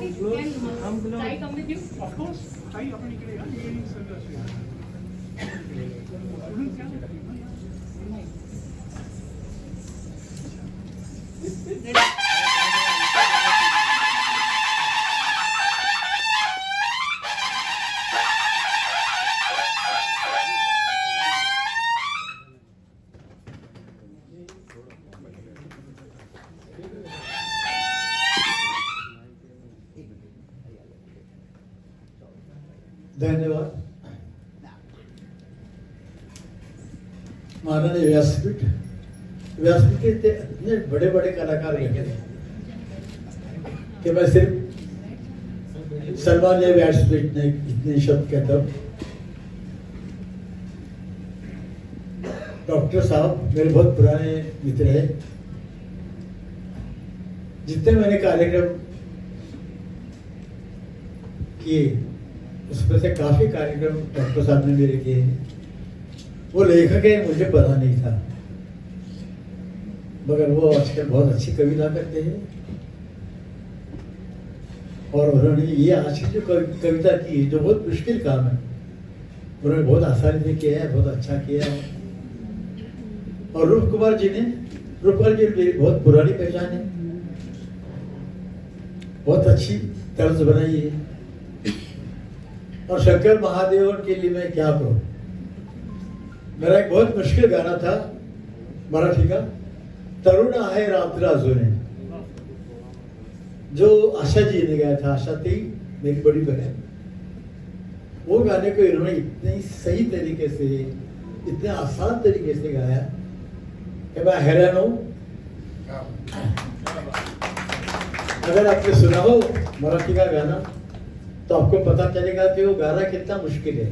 Chai come with you? Of course, chai आपण इकडे या, हे सगळं असेल. सोडून द्या. धन्यवाद. माननीय व्यासपीठ के इतने बड़े बड़े कलाकार रखे कि मैं सिर्फ सम्मानीय व्यासपीठ ने इतने शब्द कहता हूँ. डॉक्टर साहब मेरे बहुत पुराने मित्र हैं. जितने मैंने कार्यक्रम किए उसमें से काफी कार्यक्रम डॉक्टर साहब ने मेरे किए हैं. वो लेखक है मुझे पता नहीं था, मगर वो आजकल बहुत अच्छी कविता करते हैं. और उन्होंने ये आज की जो कविता की है जो बहुत मुश्किल काम है उन्होंने बहुत आसानी से किया है, बहुत अच्छा किया है. और रूप कुमार जी मेरी बहुत पुरानी पहचान है, बहुत अच्छी तर्ज बनाई है. और शंकर महादेवन के लिए मैं क्या कहूँ. मेरा एक बहुत मुश्किल गाना था मराठी का, तरुण आहे रात्र अजून, जो आशा जी ने गाया था. आशा थी मेरी बड़ी बहन. वो गाने को इन्होंने इतने सही तरीके से, इतने आसान तरीके से गाया कि मैं हैरान हूं. अगर आपने सुना हो मराठी का गाना तो आपको पता चलेगा कि वो गाना कितना मुश्किल है.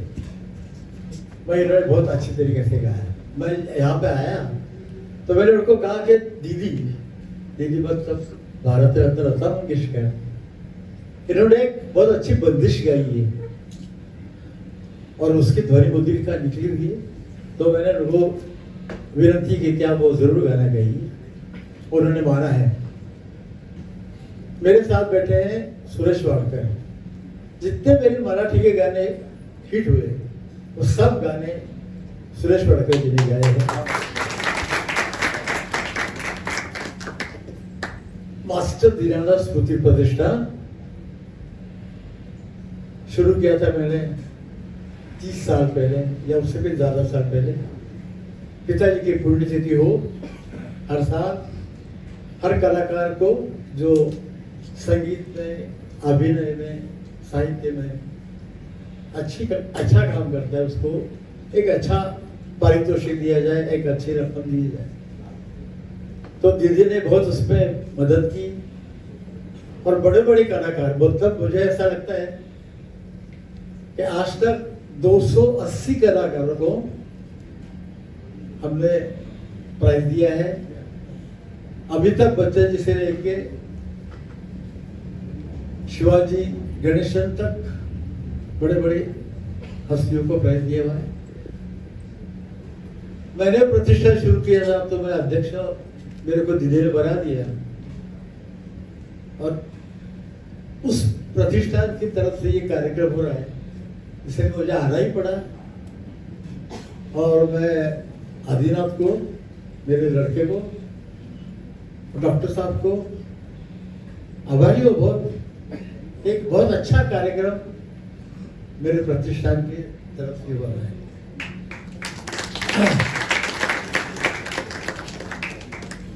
मैं इन्होंने बहुत अच्छी तरीके से गाया. मैं यहाँ पे आया तो मैंने उनको कहा कि दीदी मतलब भारत रत्न लता मंगेशकर, इन्होंने एक बहुत अच्छी बंदिश गाई है और उसकी ध्वनि मुद्रिका निकली हुई है. तो मैंने उनको विनती की क्या वो जरूर गाना गाइए. उन्होंने माना है. मेरे साथ बैठे हैं सुरेश वाडकर. जितने मेरे मराठी के गाने हिट हुए वो सब गाने सुरेश वाडकर जी ने गाए हैं. मास्टर दीनानाथ स्मृति प्रतिष्ठान शुरू किया था मैंने 30 साल पहले या उससे भी ज्यादा साल पहले. पिताजी की पुण्यतिथि हो हर साल हर कलाकार को जो संगीत में, अभिनय में, साहित्य में अच्छा काम करता है उसको एक अच्छा पारितोषिक दिया जाए, एक अच्छी रकम दी जाए. तो दीदी ने बहुत उसमें मदद की. और बड़े बड़े कलाकार, मतलब मुझे ऐसा लगता है कि आज तक 280 कलाकारों को हमने प्राइज दिया है. अभी तक बच्चे जिसे लेके शिवाजी गणेशन तक बड़े बड़े हस्तियों को प्राइज दिया हुआ है. मैंने प्रतिष्ठान शुरू किया था तो मैं अध्यक्ष, मेरे को दीदी ने बना दिया और उस प्रतिष्ठान की तरफ से ये कार्यक्रम हो रहा है, इसलिए मुझे आना ही पड़ा. और मैं आदिनाथ को, मेरे लड़के को, डॉक्टर साहब को आभारी हो. एक बहुत अच्छा कार्यक्रम मेरे प्रतिष्ठान की तरफ से हुआ है.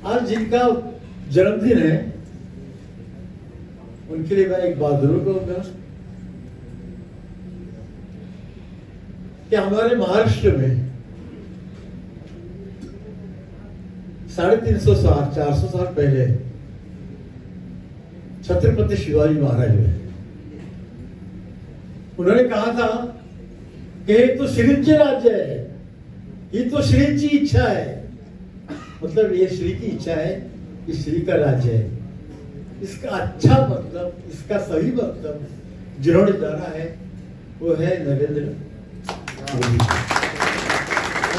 आज जिनका जन्मदिन है उनके लिए मैं एक बात जरूर कहूंगा कि हमारे महाराष्ट्र में 350 साल 400 साल पहले छत्रपति शिवाजी महाराज हुए. उन्होंने कहा था कि ये तो श्रींचे राज्य है, ये तो श्रींची इच्छा है. मतलब ये श्री की इच्छा है कि श्री का राज्य है. इसका अच्छा मतलब, इसका सही मतलब जिन्होंने जाना है वो है नरेंद्र मोदी.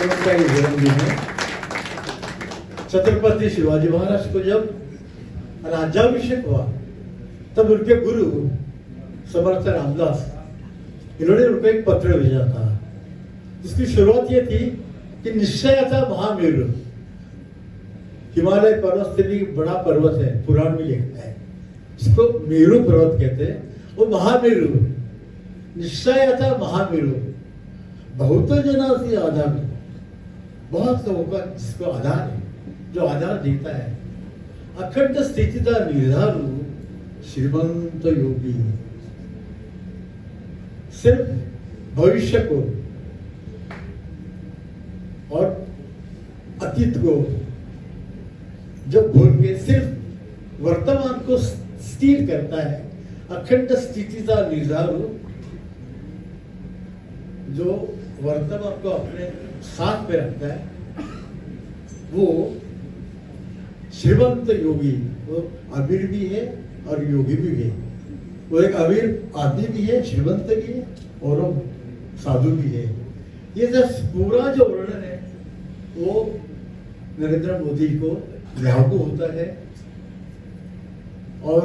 उनका ये जन्मदिन है. छत्रपति शिवाजी महाराज को जब राज्याभिषेक हुआ तब उनके गुरु समर्थ रामदास इन्होंने उनको एक पत्र भेजा था, जिसकी शुरुआत ये थी कि निश्चयता महामेरु, हिमालय पर्वत से भी बड़ा पर्वत है, पुराण में लिखा है, इसको मेरु पर्वत कहते हैं, वो महामेरु, निश्चयता महामेरु, बहुत जना से आधार, बहुत लोगों का जिसको आधार है, जो आधार देता है, अखंड स्थिति का निर्धारू श्रीमंत योगी, सिर्फ भविष्य को और अतीत को जब भूल के सिर्फ वर्तमान को स्थिर करता है, अखंड स्थिति का निर्धारू, जो वर्तमान को अपने साथ में रखता है, वो श्रीमंत योगी, वो अमीर भी है और योगी भी है। वो एक अमीर आदमी भी है, श्रीमंत भी है और वो साधु भी है। ये जो पूरा जो वर्णन है वो नरेंद्र मोदी को लागू होता है। और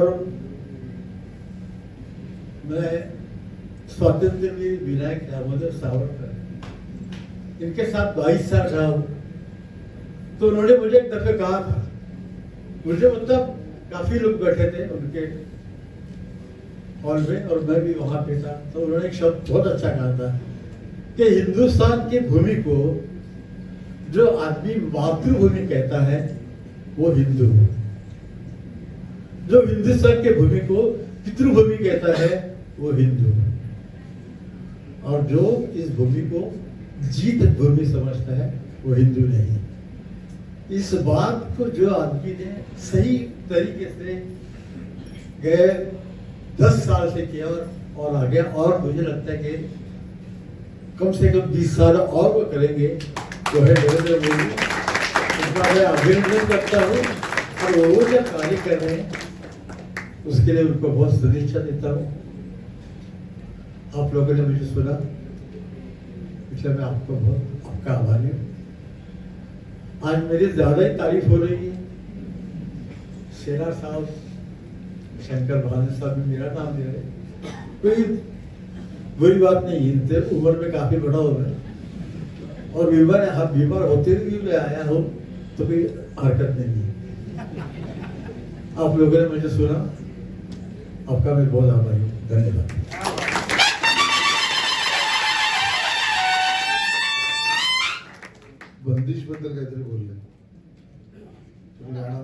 मैं स्वातंत्र वीर विनायक दामोदर सावरकर, इनके साथ 22 साल रहा हूं, तो उन्होंने मुझे एक दफे कहा था, मुझे मतलब काफी लोग बैठे थे उनके हॉल में और मैं भी वहां पे था, तो उन्होंने एक शब्द बहुत अच्छा कहा था कि हिंदुस्तान की भूमि को जो आदमी मातृभूमि कहता है वो हिंदू, जो हिंदुस्तान की भूमि को पितृभूमि कहता है वो हिंदू, और जो इस भूमि को जीत भूमि समझता है वो हिंदू नहीं। इस बात को जो आदमी ने सही तरीके से गए 10 साल से किया और आगे, और मुझे लगता है कि कम से कम 20 साल और वो करेंगे, जो है नरेंद्र मोदी, उनका मैं अभिनंदन करता हूँ। और वो जो कार्य कर रहे हैं उसके लिए उनको बहुत सदिच्छा देता हूँ। आप लोगों ने मुझे सुना, इसलिए मैं आपको बहुत आपका आभारी हूँ। आज मेरी ज्यादा ही तारीफ हो रही है। शेरा साहब, शंकर बहादुर साहब भी मेरा नाम ले रहे, कोई बुरी बात नहीं, इनसे उम्र में काफी बड़ा हो रहा है और बीमार होते हुए मैं आया हूँ तो कोई हरकत नहीं है। आप लोगों ने मुझे सुना, आपका मैं बहुत आभारी हूँ। धन्यवाद। बंदिश बद्दल काहीतरी बोलले, तुम्ही गाणं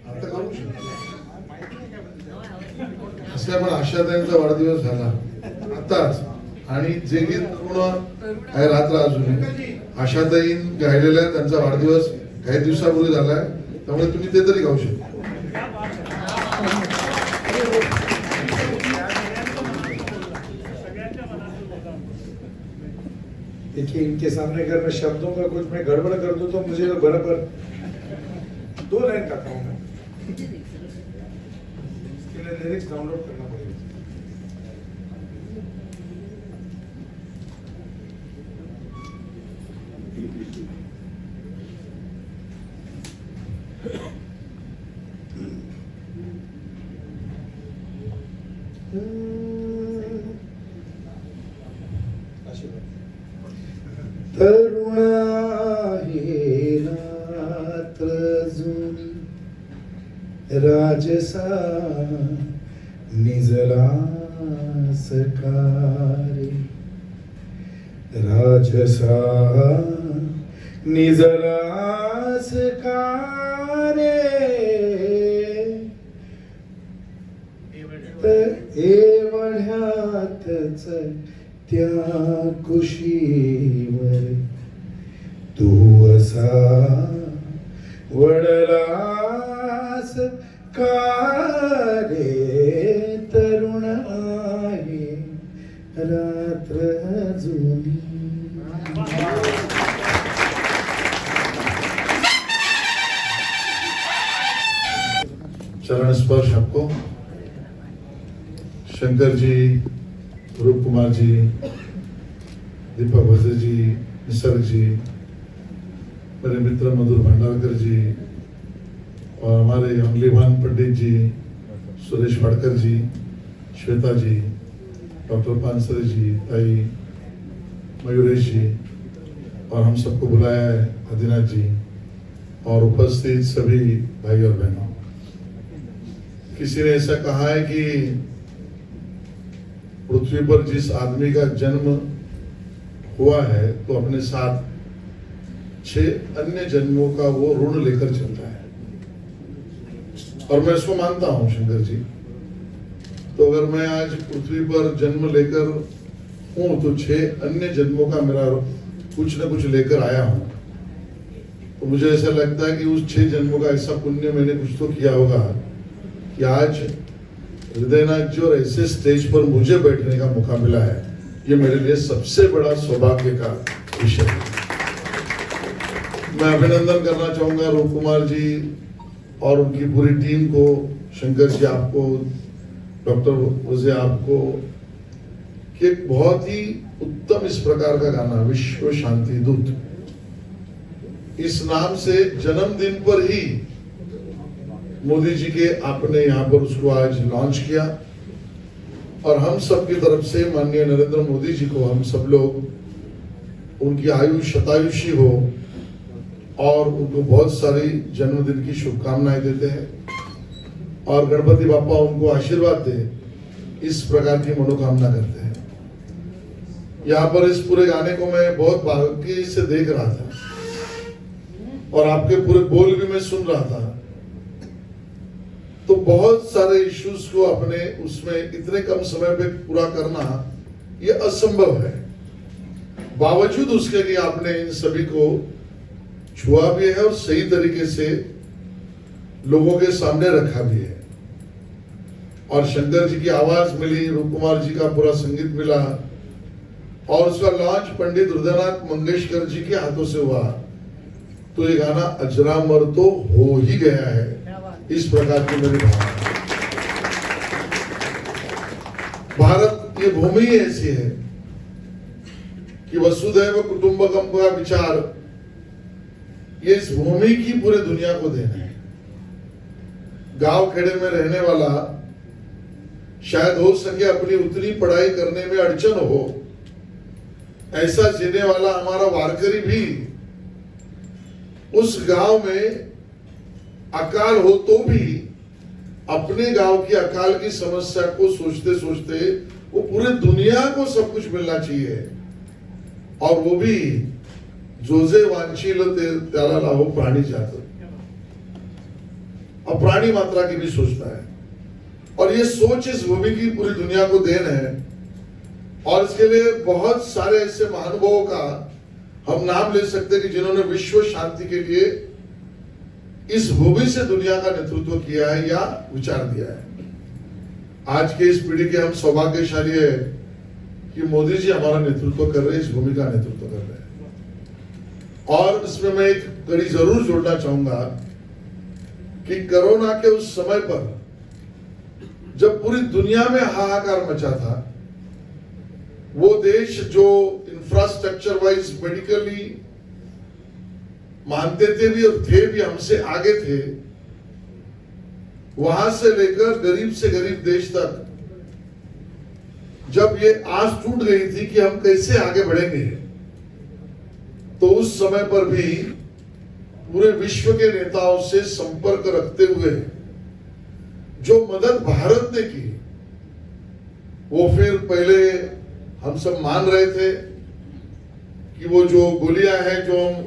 आता गाऊ शकता. असल्या पण आशाताईंचा वाढदिवस झाला आताच, आणि जे गीत पूर्ण आहे रात्र अजून आशाताईं गायलेलं त्यांचा वाढदिवस काही दिवसापूर्वी झालाय, त्यामुळे तुम्ही ते तरी गाऊ शकता. देखिए, इनके सामने अगर मैं शब्दों का कुछ मैं गड़बड़ कर दूं तो मुझे तो बराबर 2 लाइन गाता हूं मैं, इसके लिए लिरिक्स डाउनलोड करना पड़ेगा। तरुण आहे रात्र जुनी, राजसा निजला सकारे, राजसा निजला सकारे, एवढ्यातच त्या कुशीवर तू असा वडलास का रे, तरुण आहे रात्र जुनी. चरण स्पर्श आपको शंकर जी, रूप कुमार जी, दीपक भद्र जी, निसर्ग जी, मेरे मित्र मधुर भंडारकर जी, और हमारे अमलीभान पंडित जी, सुरेश वाडकर जी, श्वेता जी, डॉक्टर पानसरे जी, ताई मयूरेश जी, और हम सबको बुलाया है आदिनाथ जी, और उपस्थित सभी भाई और बहनों। किसी ने ऐसा कहा है कि पृथ्वी पर जिस आदमी का जन्म हुआ है तो अपने साथ 6 अन्य जन्मों का वो ऋण लेकर चलता है, और मैं इसको मानता हूं शंकर जी। तो अगर मैं आज पृथ्वी पर जन्म लेकर हूं तो 6 अन्य जन्मों का मेरा कुछ न कुछ लेकर आया हूं। तो मुझे ऐसा लगता है कि उस 6 जन्मों का ऐसा पुण्य मैंने कुछ तो किया होगा कि आज हृदयनाथ जी और ऐसे स्टेज पर मुझे बैठने का मौका मिला है। ये मेरे लिए सबसे बड़ा सौभाग्य का विषय है। मैं अभिनंदन करना चाहूंगा रूप कुमार जी और उनकी पूरी टीम को, शंकर जी आपको, डॉक्टर वजे आपको, कि एक बहुत ही उत्तम इस प्रकार का गाना विश्व शांति दूत, इस नाम से जन्मदिन पर ही मोदी जी के आपने यहाँ पर उसको आज लॉन्च किया, और हम सब की तरफ से माननीय नरेंद्र मोदी जी को हम सब लोग उनकी आयु शतायुषी हो और उनको बहुत सारी जन्मदिन की शुभकामनाएं देते हैं, और गणपति बापा उनको आशीर्वाद दे, इस प्रकार की मनोकामना करते हैं। यहाँ पर इस पूरे गाने को मैं बहुत बारीकी से देख रहा था और आपके पूरे बोल भी मैं सुन रहा था, तो बहुत सारे इश्यूज को अपने उसमें इतने कम समय पे पूरा करना ये असंभव है। बावजूद उसके लिए आपने इन सभी को छुआ भी है और सही तरीके से लोगों के सामने रखा भी है, और शंकर जी की आवाज मिली, रूप कुमार जी का पूरा संगीत मिला, और उसका लॉन्च पंडित हृदयनाथ मंगेशकर जी के हाथों से हुआ, तो ये गाना अजरामर तो हो ही गया है। इस प्रकार की मेरी भावना। भारत ये भूमि ही ऐसी है कि वसुधैव कुटुंबकम का विचार ये इस भूमि की पूरे दुनिया को देना है। गांव खेड़े में रहने वाला शायद हो सके अपनी उतनी पढ़ाई करने में अड़चन हो, ऐसा जीने वाला हमारा वारकरी भी उस गांव में अकाल हो तो भी अपने गांव की अकाल की समस्या को सोचते सोचते वो पूरे दुनिया को सब कुछ मिलना चाहिए, और वो भी जोजे वांछील त्याला लाहो प्राणी जात, और प्राणी मात्रा की भी सोचता है, और ये सोच इस भूमि की पूरी दुनिया को देन है। और इसके लिए बहुत सारे ऐसे महानुभावों का हम नाम ले सकते हैं कि जिन्होंने विश्व शांति के लिए इस भूमि से दुनिया का नेतृत्व किया है या विचार दिया है। आज के इस पीढ़ी के हम सौभाग्यशाली है कि मोदी जी हमारा नेतृत्व कर रहे हैं, इस भूमि का नेतृत्व कर रहे हैं। और इसमें मैं एक कड़ी जरूर जोड़ना चाहूंगा कि कोरोना के उस समय पर जब पूरी दुनिया में हाहाकार मचा था, वो देश जो इंफ्रास्ट्रक्चर वाइज मेडिकली मानते थे भी और थे भी, हमसे आगे थे, वहां से लेकर गरीब से गरीब देश तक जब ये आस टूट गई थी कि हम कैसे आगे बढ़ेंगे, तो उस समय पर भी पूरे विश्व के नेताओं से संपर्क रखते हुए जो मदद भारत ने की, वो फिर पहले हम सब मान रहे थे कि वो जो गोलियां हैं जो हम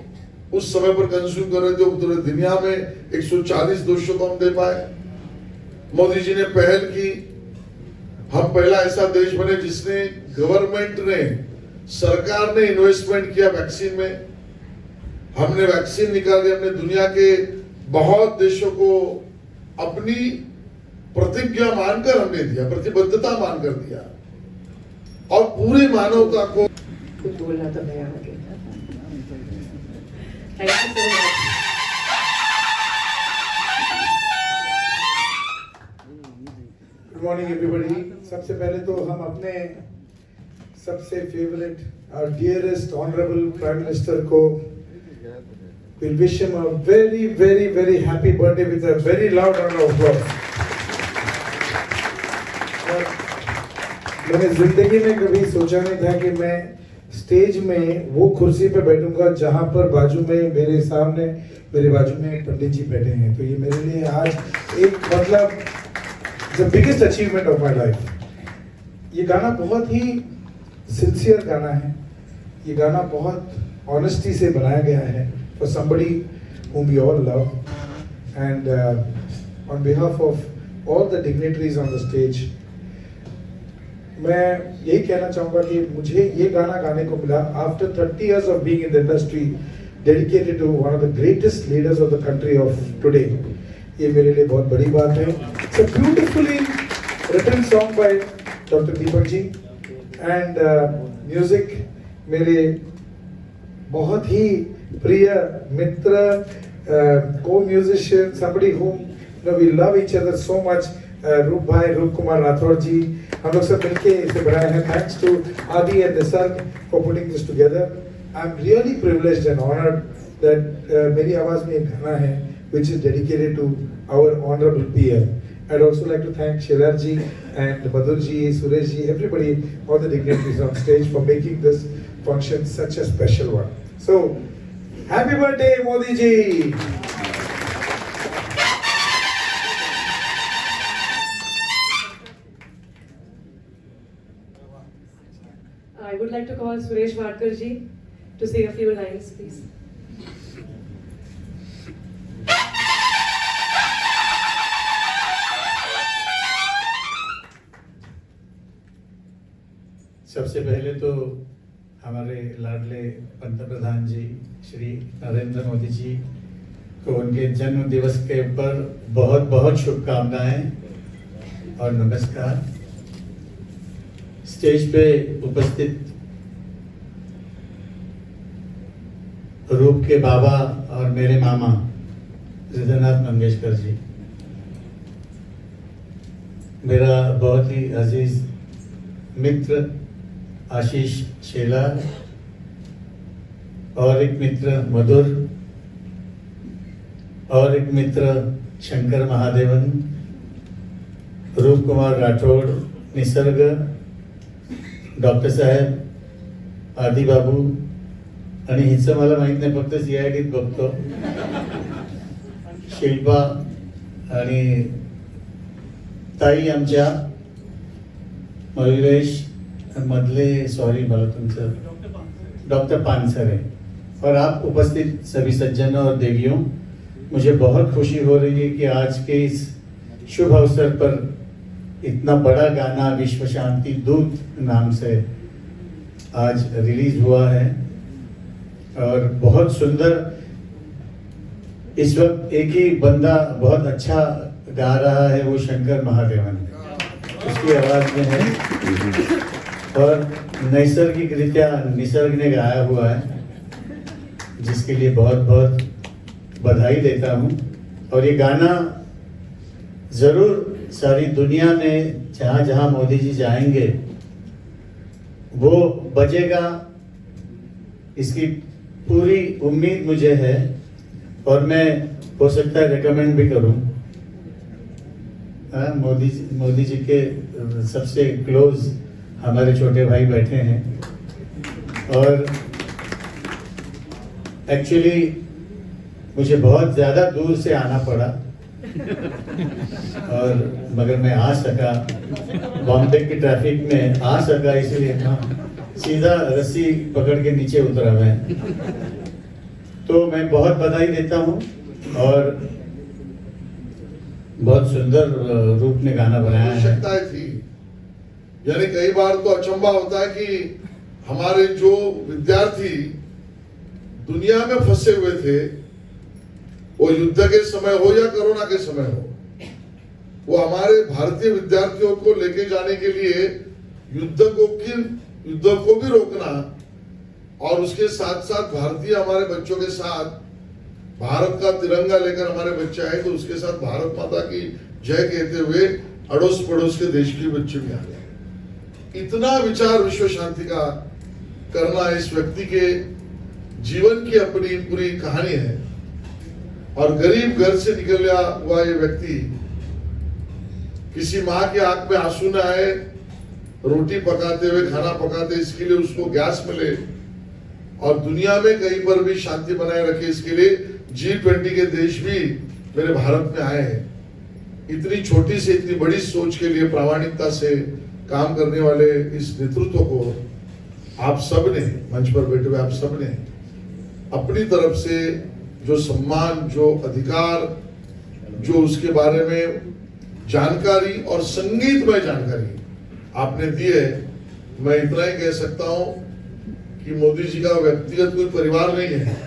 उस समय पर कंज्यूम कर रहे थे, पूरे दुनिया में 140-200 को हम दे पाए। मोदी जी ने पहल की, हम पहला ऐसा देश बने जिसने गवर्नमेंट ने, सरकार ने इन्वेस्टमेंट किया वैक्सीन में। हमने वैक्सीन निकाली, हमने दुनिया के बहुत देशों को अपनी प्रतिज्ञा मानकर हमने दिया, प्रतिबद्धता मानकर दिया, और पूरी मानवता को कुछ बोलना तो मैं आगे। Thank you so much. Good morning everybody. सबसे पहले तो हम अपने सबसे फेवरेट और डियरेस्ट ऑनरेबल प्राइम मिनिस्टर को we'll wish him a very, very, very happy birthday with a very loud round of applause. मैंने जिंदगी में कभी सोचा नहीं था कि मैं स्टेज में वो कुर्सी पे बैठूंगा जहां पर बाजू में मेरे सामने मेरे बाजू में पंडित जी बैठे हैं। तो ये मेरे लिए आज एक मतलब the biggest achievement of my life. ये गाना बहुत ही सिंसियर गाना है, ये गाना बहुत ऑनेस्टी से बनाया गया है for somebody whom we all love, and on behalf of all the dignitaries on the stage, मैं यही कहना चाहूँगा कि मुझे ये गाना गाने को मिला after 30 years of being in the industry, dedicated to one of the greatest leaders of the country of today. ये मेरे लिए बहुत बड़ी बात है। It's a beautifully written song by Dr. Deepak ji, and music मेरे बहुत ही प्रिय मित्र, co-musician, somebody whom we love each other so much, रूप भाई, रूप कुमार राठौर जी, हम लोग सब मिलके इसे बनाए हैं। थैंक्स टू आदि and Nisarga for putting this together. I am really privileged and honoured that मेरी आवाज में एक गाना है which is dedicated to our honorable PM. I'd also like to thank Shirar ji and Madhur ji, Suresh ji, everybody, all the dignitaries on stage for making this function such a special one. So, happy birthday, Modi ji! I would like to call Suresh Wadkar ji to say a few lines, please. सबसे पहले तो हमारे लाडले पंतप्रधान जी श्री नरेंद्र मोदी जी को उनके जन्म दिवस के ऊपर बहुत बहुत शुभकामनाएं और नमस्कार। स्टेज पे उपस्थित रूप के बाबा और मेरे मामा हृदयनाथ मंगेशकर जी, मेरा बहुत ही अजीज मित्र आशीष शेला, और एक मित्र मधुर, और एक मित्र शंकर महादेवन, रूप कुमार राठौड़, निसर्ग, डॉक्टर साहेब, आदि बाबू, आणि हिचं मला माहित नाही, फक्त CIDत बघतो, शिल्पा आणि ताई आमच्या, मयुरेश मधले, सॉरी मला तुमचं डॉक्टर पानसरे, और आप उपस्थित सभी सज्जनों और देवियों, मुझे बहुत खुशी हो रही है कि आज के इस शुभ अवसर पर इतना बड़ा गाना विश्व शांति दूत नाम से आज रिलीज हुआ है, और बहुत सुंदर। इस वक्त एक ही बंदा बहुत अच्छा गा रहा है, वो शंकर महादेवन, उसकी आवाज में है, और नैसर्गिक रीत्या निसर्ग ने गाया हुआ है, जिसके लिए बहुत बहुत बधाई देता हूँ। और ये गाना जरूर सारी दुनिया में जहाँ जहाँ मोदी जी जाएंगे वो बजेगा, इसकी पूरी उम्मीद मुझे है, और मैं हो सकता है रिकमेंड भी करूँ। मोदी जी के सबसे क्लोज हमारे छोटे भाई बैठे हैं, और एक्चुअली मुझे बहुत ज़्यादा दूर से आना पड़ा, और मगर मैं आ सका, बॉम्बे की ट्रैफिक में आ सका, इसलिए सीधा रस्सी पकड़ के नीचे उतरा मैं। तो मैं बहुत बधाई देता हूँ, और बहुत सुंदर रूप में गाना बनाया है। आवश्यकताएं थी, यानी कई बार तो अचंभा होता है कि हमारे जो विद्यार्थी दुनिया में फंसे हुए थे, वो युद्ध के समय हो या कोरोना के समय हो, वो हमारे भारतीय विद्यार्थियों को लेके जाने के लिए युद्ध को भी रोकना, और उसके साथ साथ भारतीय हमारे बच्चों के साथ भारत का तिरंगा लेकर हमारे बच्चे आए, तो उसके साथ भारत माता की जय कहते हुए अड़ोस पड़ोस के देश के बच्चे भी आ गए। इतना विचार विश्व शांति का करना इस व्यक्ति के जीवन की अपनी पूरी कहानी है। और गरीब घर से निकला हुआ ये व्यक्ति, किसी माँ की आंख में आंसू न आए, रोटी पकाते हुए खाना पकाते इसके लिए उसको गैस मिले और दुनिया में कहीं पर भी शांति बनाए रखे इसके लिए G20 के देश भी मेरे भारत में आए हैं। इतनी छोटी से इतनी बड़ी सोच के लिए प्रामाणिकता से काम करने वाले इस नेतृत्व को आप सब ने, मंच पर बैठे हुए आप सब ने अपनी तरफ से जो सम्मान, जो अधिकार, जो उसके बारे में जानकारी और संगीतमय जानकारी आपने दी है। मैं इतना ही कह सकता हूं कि मोदी जी का व्यक्तिगत कोई परिवार नहीं है,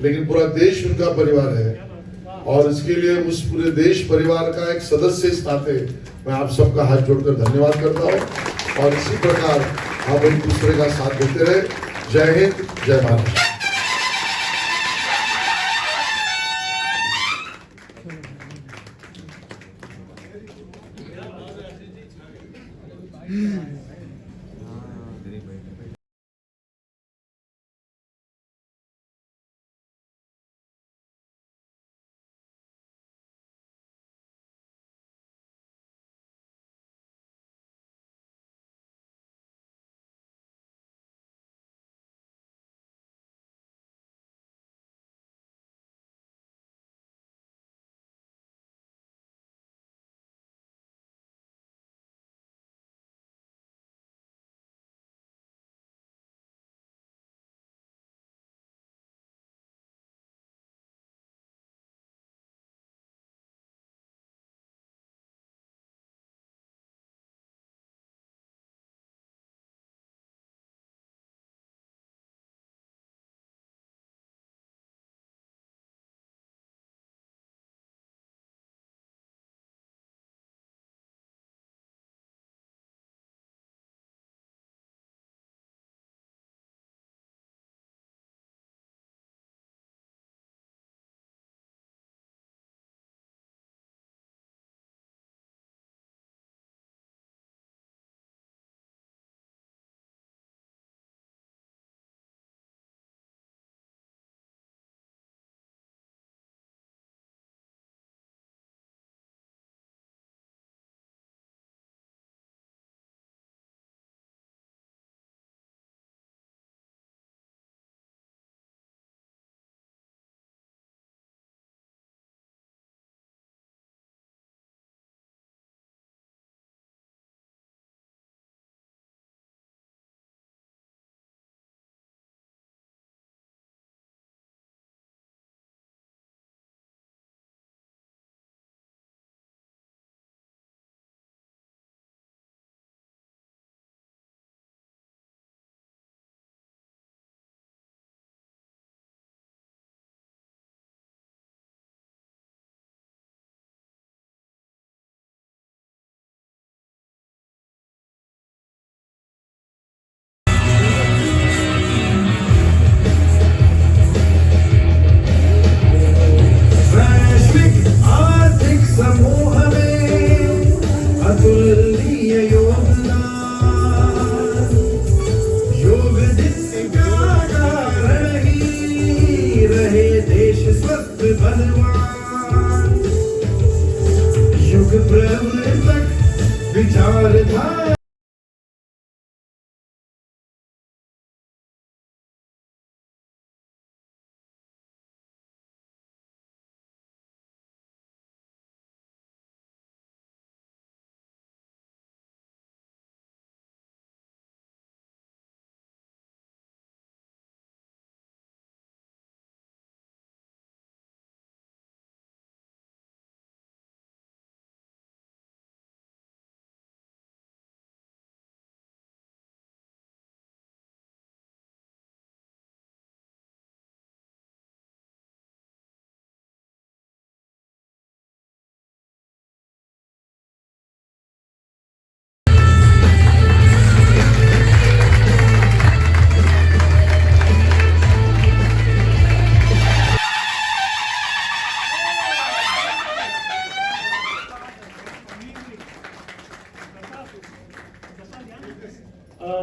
लेकिन पूरा देश उनका परिवार है और इसके लिए उस पूरे देश परिवार का एक सदस्य इस नाते मैं आप सबका हाथ जोड़कर धन्यवाद करता हूं और इसी प्रकार आप एक दूसरे का साथ देते रहे। जय हिंद, जय महाराष्ट्र। विचारधारा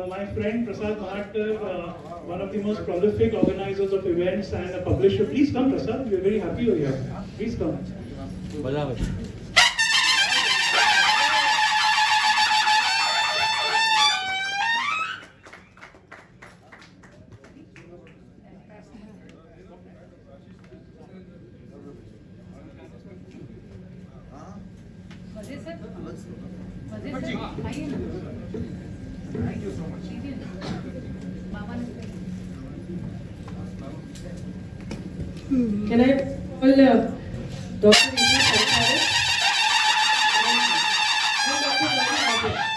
My friend Prasad Mahatkar one of the most prolific organizers of events and a publisher. Please come, Prasad. We are very happy you're here. Please come. मजे सर आइए ना थैंक यू सो मच बाबा ने Can I call Dr. Isha Sarkare? And Dr. Ravi Rajan.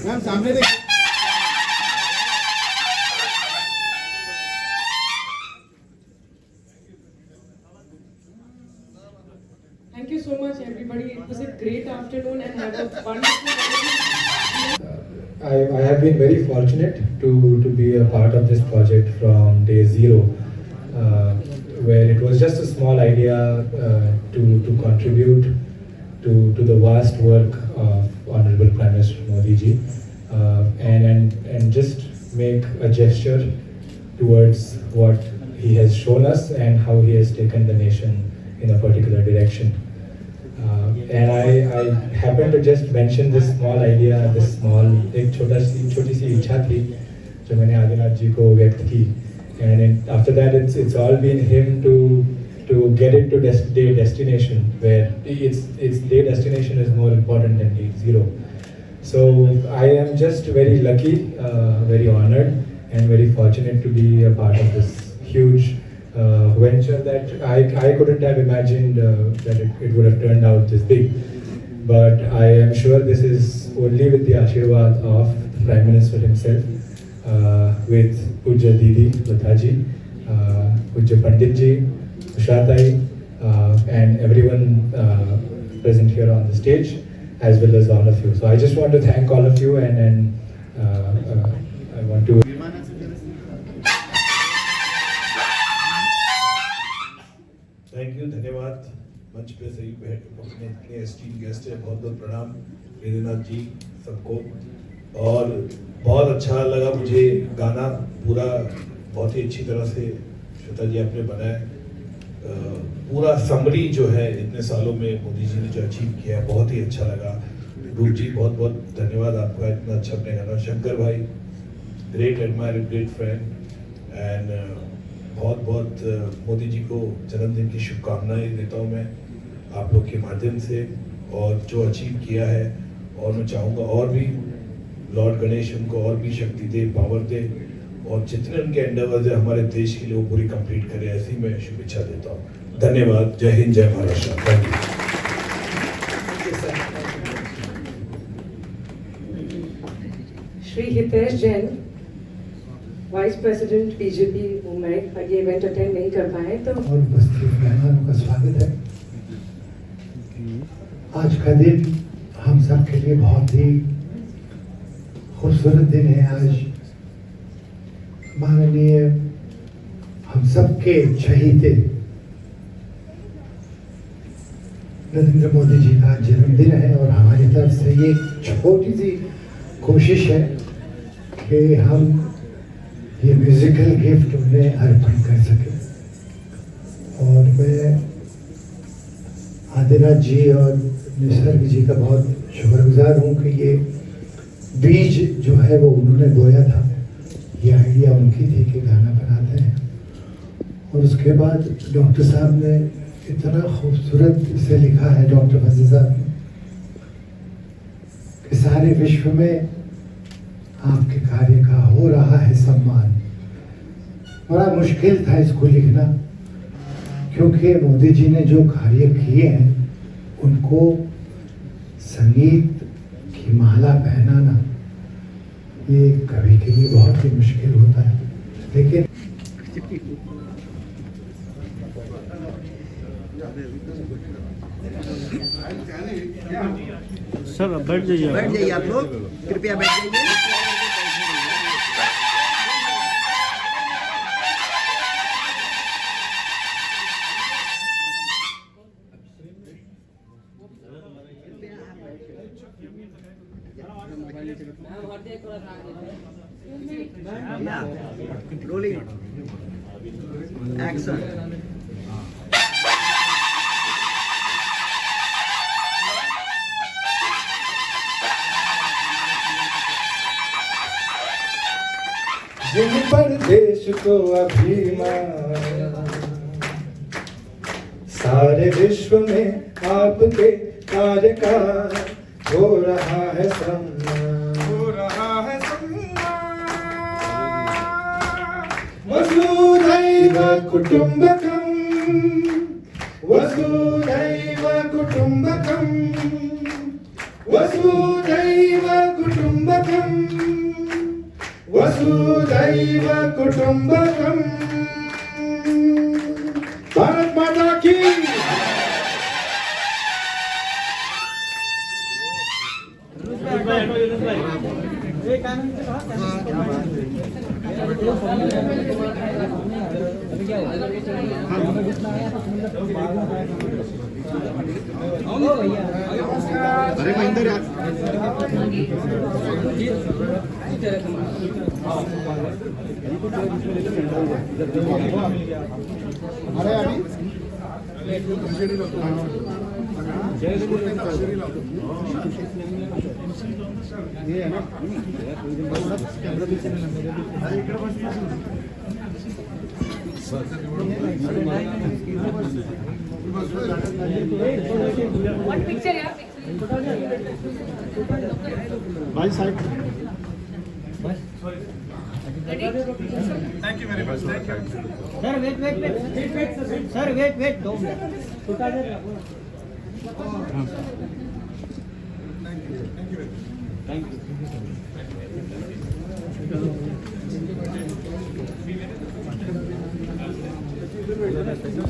Ma'am सामने देखिए। Thank you so much, everybody. It was a great afternoon and have a wonderful. I have been very fortunate to be a part of this project from day zero, where it was just a small idea to contribute to the vast work of Honorable Prime Minister Modi ji, and just make a gesture towards what he has shown us and how he has taken the nation in a particular direction. And I happened to just mention this small idea, एक छोटी सी इच्छा थी जो मैंने आदिनाथ जी को व्यक्त की, and after that it's all been him to get it to day destination, where its day destination is more important than day zero. So I am just very lucky, very honored and very fortunate to be a part of this huge venture that I couldn't have imagined that it would have turned out this big. But I am sure this is only with the Ashirwad of the Prime Minister himself, with Pujya Didi Lataji, Pujya Pandit ji, Ushatai, and everyone present here on the stage, as well as all of you. So I just want to thank all of you, and I want to. Thank you, धन्यवाद। मंच पे सही अपने इतने esteem guest है, बहुत बहुत प्रणाम वेदनाथ जी सबको। और बहुत अच्छा लगा मुझे गाना पूरा, बहुत ही अच्छी तरह से श्वेता जी आपने बनाया। पूरा समरी जो है इतने सालों में मोदी जी ने जो अचीव किया है, बहुत ही अच्छा लगा। रूप जी बहुत बहुत धन्यवाद आपका, इतना अच्छा अपने गाना। शंकर भाई great admire, great friend, and बहुत बहुत मोदी जी को जन्मदिन की शुभकामनाएं देता हूं मैं आप लोग के माध्यम से, और जो अचीव किया है। और मैं चाहूँगा और भी लॉर्ड गणेश उनको और भी शक्ति दे, पावर दे, और जितने उनके एंडेवर्स है हमारे देश के लिए वो पूरी कंप्लीट करे, ऐसी मैं शुभेच्छा देता हूँ। धन्यवाद। जय हिंद, जय Maharashtra. Thank you. Shri Hitesh Jain, vice president BJP Mumbai, ये इवेंट अटेंड नहीं कर पाए तो। और उपस्थित मेहमानों का स्वागत है। आज का दिन हम सब के लिए बहुत ही खूबसूरत दिन है। आज माननीय हम सब के चहीते नरेंद्र मोदी जी का जन्मदिन है, और हमारी तरफ से ये छोटी सी कोशिश है कि हम ये म्यूजिकल गिफ्ट उन्हें अर्पण कर सके। और मैं आदिनाथ जी और निसर्ग जी का बहुत शुक्रगुजार हूँ कि ये बीज जो है वो उन्होंने बोया था, ये आइडिया उनकी थी कि गाना बनाते हैं। और उसके बाद डॉक्टर साहब ने इतना खूबसूरत से लिखा है, डॉक्टर फजल साहब ने, कि सारे विश्व में आपके कार्य का हो रहा है सम्मान। बड़ा मुश्किल था इसको लिखना, क्योंकि मोदी जी ने जो कार्य किए हैं उनको संगीत की माला पहनाना ये कवि के लिए बहुत ही मुश्किल होता है। लेकिन सर बैठ जाइए आप लोग, कृपया बैठ जाइए। Rolling action. जिन पर देश को अभिमान, सारे विश्व में आपके कार्य का हो रहा है सम्मान, हो रहा है वसुधैव कुटुंबकम, वसुधैव कुटुंबकम, वसुधैव कुटुंबकम, वसुधैव कुटुंबकम। भारत माता की। अरे महेंद्र यार, अरे अभी ये है ना One picture, yeah. भाई side. Thank you very much. Thank you. Sir wait sir wait 2 minute. Thank you.